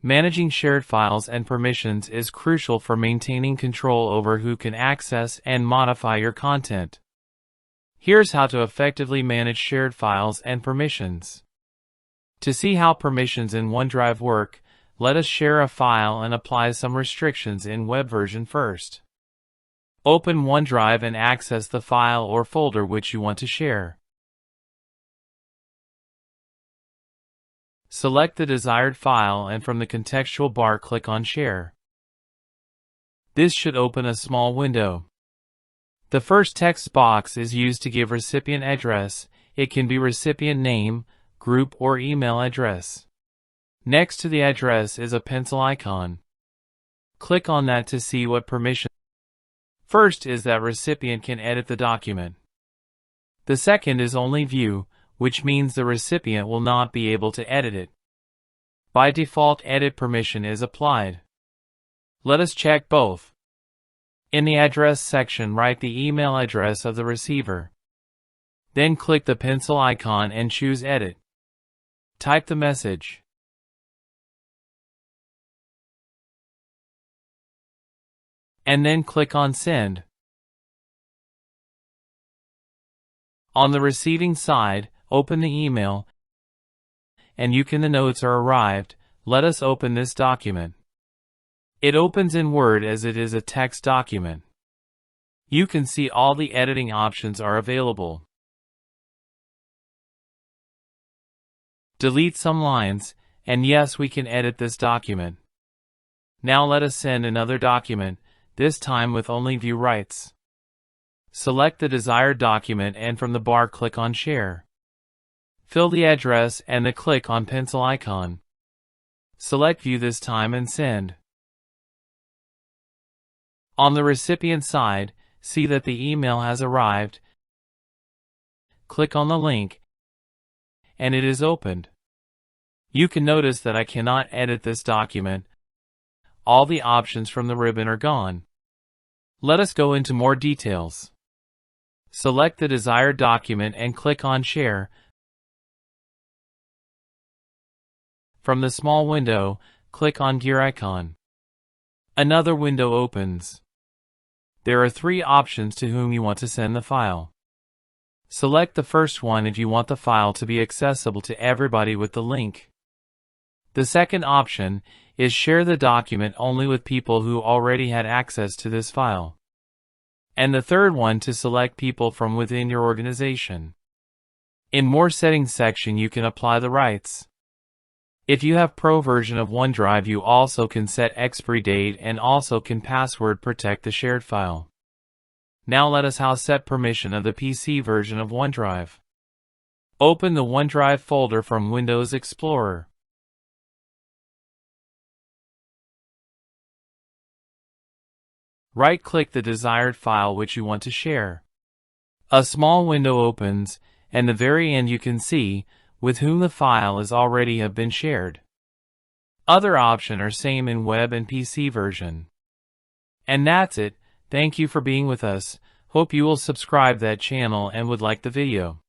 Managing shared files and permissions is crucial for maintaining control over who can access and modify your content. Here's how to effectively manage shared files and permissions. To see how permissions in OneDrive work, let us share a file and apply some restrictions in web version first. Open OneDrive and access the file or folder which you want to share. Select the desired file and from the contextual bar click on Share. This should open a small window. The first text box is used to give recipient address. It can be recipient name, group, or email address. Next to the address is a pencil icon. Click on that to see what permission. First is that recipient can edit the document. The second is only view, which means the recipient will not be able to edit it. By default, edit permission is applied. Let us check both. In the address section, write the email address of the receiver. Then click the pencil icon and choose Edit. Type the message. And then click on Send. On the receiving side, open the email, and the notes are arrived. Let us open this document. It opens in Word as it is a text document. You can see all the editing options are available. Delete some lines, and yes, we can edit this document. Now let us send another document, this time with only view rights. Select the desired document and from the bar click on Share. Fill the address and then click on pencil icon. Select View this time and Send. On the recipient side, see that the email has arrived. Click on the link, and it is opened. You can notice that I cannot edit this document. All the options from the ribbon are gone. Let us go into more details. Select the desired document and click on Share. From the small window, click on gear icon. Another window opens. There are 3 options to whom you want to send the file. Select the first one if you want the file to be accessible to everybody with the link. The second option is share the document only with people who already had access to this file. And the third one to select people from within your organization. In More Settings section you can apply the rights. If you have Pro version of OneDrive, you also can set expiry date and also can password protect the shared file. Now let us set permission of the PC version of OneDrive. Open the OneDrive folder from Windows Explorer. Right-click the desired file which you want to share. A small window opens, and at the very end you can see with whom the file is already have been shared. Other options are same in web and PC version. And that's it. Thank you for being with us. Hope you will subscribe that channel and would like the video.